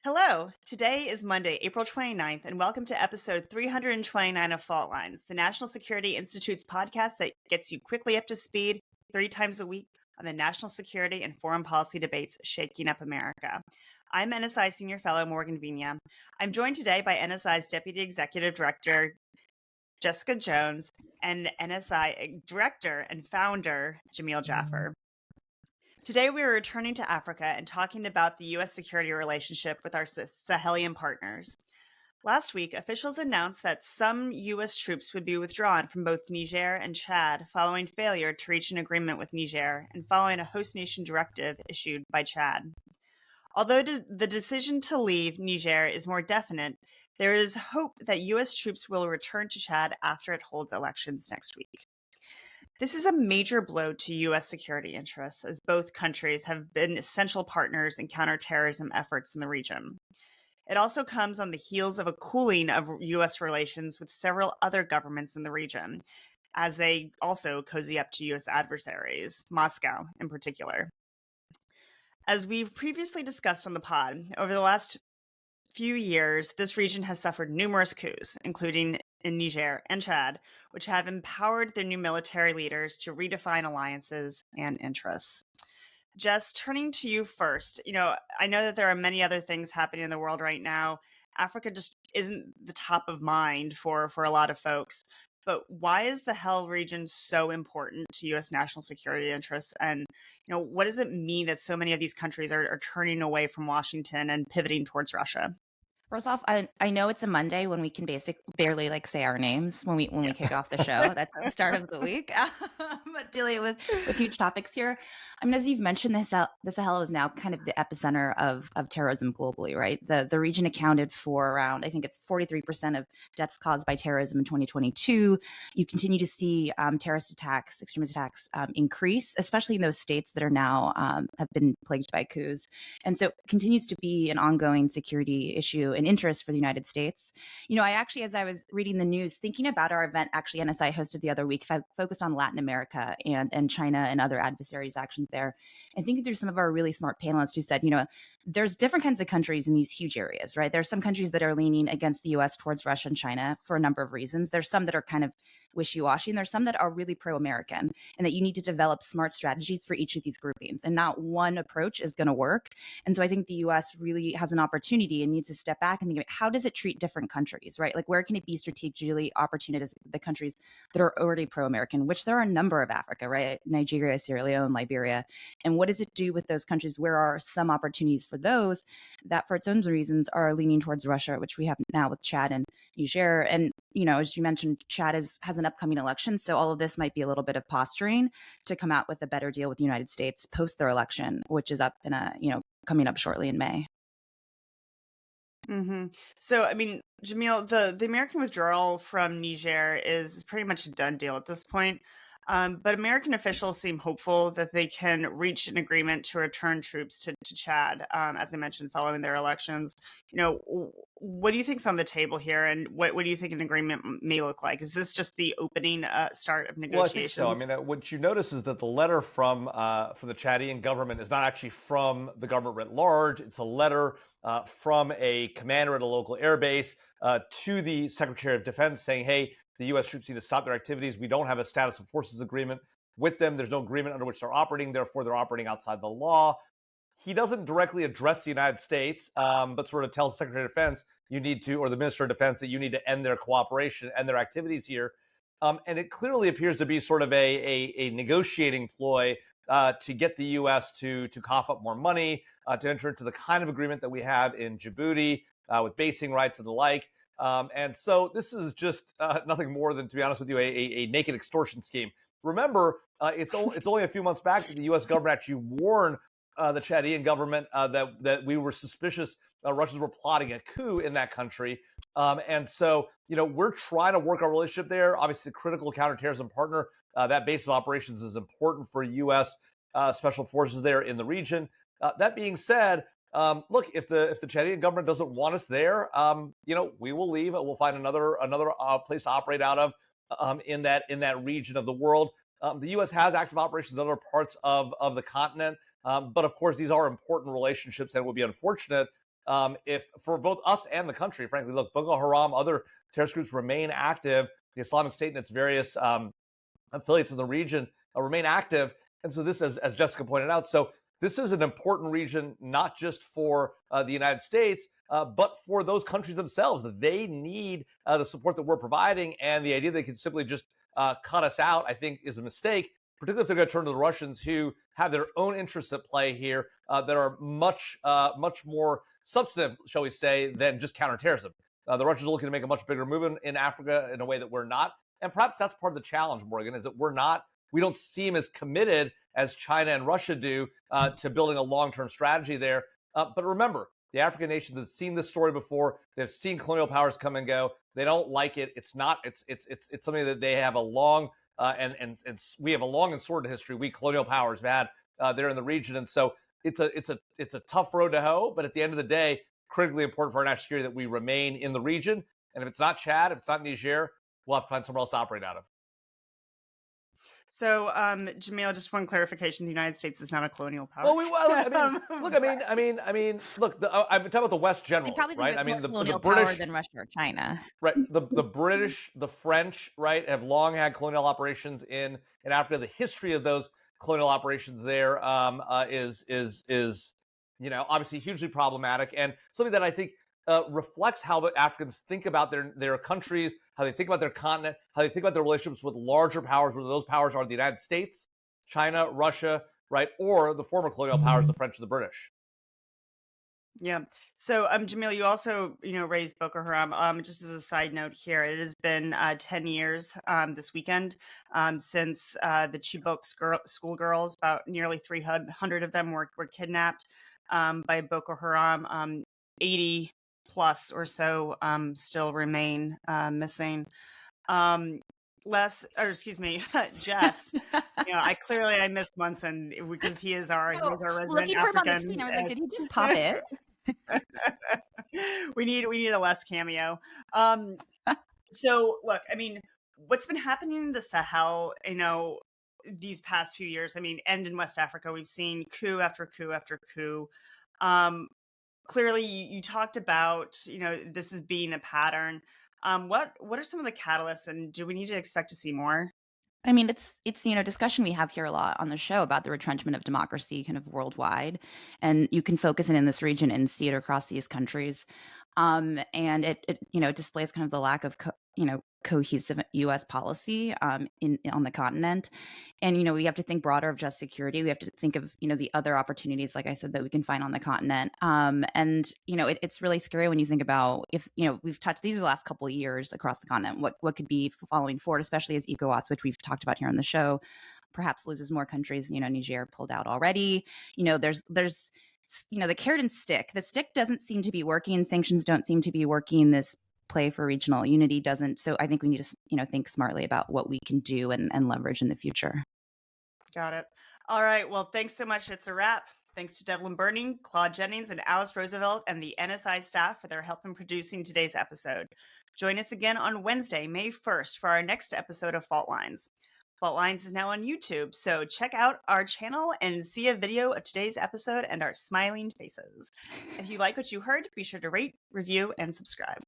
Hello, today is Monday, April 29th, and welcome to episode 329 of Fault Lines, the National Security Institute's podcast that gets you quickly up to speed 3 times a week on the national security and foreign policy debates shaking up America. I'm NSI Senior Fellow Morgan Vina. I'm joined today by NSI's Deputy Executive Director, Jessica Jones, and NSI Director and Founder, Jamil Jaffer. Today, we are returning to Africa and talking about the U.S. security relationship with our Sahelian partners. Last week, officials announced that some U.S. troops would be withdrawn from both Niger and Chad following failure to reach an agreement with Niger and following a host nation directive issued by Chad. Although the decision to leave Niger is more definite, there is hope that U.S. troops will return to Chad after it holds elections next week. This is a major blow to U.S. security interests, as both countries have been essential partners in counterterrorism efforts in the region. It also comes on the heels of a cooling of U.S. relations with several other governments in the region, as they also cozy up to U.S. adversaries, Moscow in particular. As we've previously discussed on the pod, over the last few years, this region has suffered numerous coups, including in Niger and Chad, which have empowered their new military leaders to redefine alliances and interests. Jess, turning to you first, I know that there are many other things happening in the world right now. Africa just isn't the top of mind for a lot of folks. But why is the Sahel region so important to U.S. national security interests? And, what does it mean that so many of these countries are turning away from Washington and pivoting towards Russia? First off, I know it's a Monday when we can barely say our names when we kick off the show. That's the start of the week. But dealing with huge topics here. I mean, as you've mentioned, the Sahel is now kind of the epicenter of terrorism globally, right? The region accounted for around, I think it's 43% of deaths caused by terrorism in 2022. You continue to see terrorist attacks, extremist attacks increase, especially in those states that are now have been plagued by coups. And so it continues to be an ongoing security issue and interest for the United States. I actually, as I was reading the news, thinking about our event, actually NSI hosted the other week, focused on Latin America and China and other adversaries' actions there. And thinking through some of our really smart panelists who said, there's different kinds of countries in these huge areas, right? There's some countries that are leaning against the US towards Russia and China for a number of reasons. There's some that are kind of wishy-washy, and there's some that are really pro-American, and that you need to develop smart strategies for each of these groupings, and not one approach is going to work. And so I think the US really has an opportunity and needs to step back and think about how does it treat different countries, right? Like, where can it be strategically opportunistic with the countries that are already pro-American, which there are a number of Africa, right? Nigeria, Sierra Leone, Liberia. And what does it do with those countries? Where are some opportunities for those that for its own reasons are leaning towards Russia, which we have now with Chad and Niger. And, as you mentioned, Chad has an upcoming election. So all of this might be a little bit of posturing to come out with a better deal with the United States post their election, which is up in coming up shortly in May. Mm-hmm. So, I mean, Jamil, the American withdrawal from Niger is pretty much a done deal at this point. But American officials seem hopeful that they can reach an agreement to return troops to Chad, as I mentioned, following their elections. What do you think's on the table here, and what do you think an agreement may look like? Is this just the opening start of negotiations? Well, I think so. I mean, what you notice is that the letter from the Chadian government is not actually from the government writ large. It's a letter from a commander at a local air base to the Secretary of Defense saying, hey, the U.S. troops need to stop their activities. We don't have a status of forces agreement with them. There's no agreement under which they're operating. Therefore, they're operating outside the law. He doesn't directly address the United States, but sort of tells the Secretary of Defense you need to, or the Minister of Defense, that you need to end their cooperation and their activities here. And it clearly appears to be sort of a negotiating ploy to get the U.S. to cough up more money, to enter into the kind of agreement that we have in Djibouti with basing rights and the like. And so this is just nothing more than, to be honest with you, a naked extortion scheme. Remember, it's only a few months back that the U.S. government actually warned the Chadian government that we were suspicious Russians were plotting a coup in that country. And so, we're trying to work our relationship there. Obviously, critical counterterrorism partner. That base of operations is important for U.S. Special forces there in the region. That being said, look, if the Chadian government doesn't want us there, we will leave. We'll find another place to operate out of in that region of the world. The U.S. has active operations in other parts of the continent, but of course these are important relationships, and it would be unfortunate if for both us and the country, frankly, look, Boko Haram, other terrorist groups remain active. The Islamic State and its various affiliates in the region remain active. And so this, as Jessica pointed out, so this is an important region, not just for the United States, but for those countries themselves. They need the support that we're providing, and the idea they can simply just cut us out, I think, is a mistake, particularly if they're going to turn to the Russians, who have their own interests at play here that are much more substantive, shall we say, than just counterterrorism. The Russians are looking to make a much bigger move in Africa in a way that we're not. And perhaps that's part of the challenge, Morgan, is that we don't seem as committed as China and Russia do to building a long-term strategy there. But remember, the African nations have seen this story before. They've seen colonial powers come and go. They don't like it. It's something that they have a long and we have a long and sordid history. We colonial powers have had there in the region, and so it's a tough road to hoe. But at the end of the day, critically important for our national security that we remain in the region. And if it's not Chad, if it's not Niger, we'll have to find somewhere else to operate out of. So, Jamil, just one clarification: the United States is not a colonial power. Well, look. I'm talking about the West generally, right? I mean, the colonial British power than Russia or China, right? The British, the French, right, have long had colonial operations in Africa. The history of those colonial operations there is obviously hugely problematic, and something that I think reflects how the Africans think about their countries, how they think about their continent, how they think about their relationships with larger powers, whether those powers are the United States, China, Russia, right, or the former colonial powers, the French and the British. Yeah. So, Jamil, you also, raised Boko Haram. Just as a side note here, it has been 10 years this weekend since the Chibok schoolgirls, about nearly 300 of them were kidnapped by Boko Haram. 80 plus or so still remain missing. Jess, I missed Munson because he is our resident looking for him on the screen. I was like, did he just pop in? we need a less cameo. So look, I mean, what's been happening in the Sahel, these past few years, and in West Africa, we've seen coup after coup after coup. Clearly, you talked about, this as being a pattern. What are some of the catalysts, and do we need to expect to see more? I mean, it's discussion we have here a lot on the show about the retrenchment of democracy kind of worldwide, and you can focus in this region and see it across these countries. And it displays kind of the lack of cohesive U.S. policy on the continent. And we have to think broader of just security. We have to think of the other opportunities, like I said, that we can find on the continent. And it's really scary when you think about if we've touched these are the last couple of years across the continent. What could be following forward, especially as ECOWAS, which we've talked about here on the show, perhaps loses more countries. Niger pulled out already. There's the carrot and stick. The stick doesn't seem to be working. Sanctions don't seem to be working. This play for regional unity doesn't. So I think we need to, think smartly about what we can do and leverage in the future. Got it. All right. Well, thanks so much. It's a wrap. Thanks to Devlin Burning, Claude Jennings, and Alice Roosevelt and the NSI staff for their help in producing today's episode. Join us again on Wednesday, May 1st for our next episode of Fault Lines. Fault Lines is now on YouTube, so check out our channel and see a video of today's episode and our smiling faces. If you like what you heard, be sure to rate, review, and subscribe.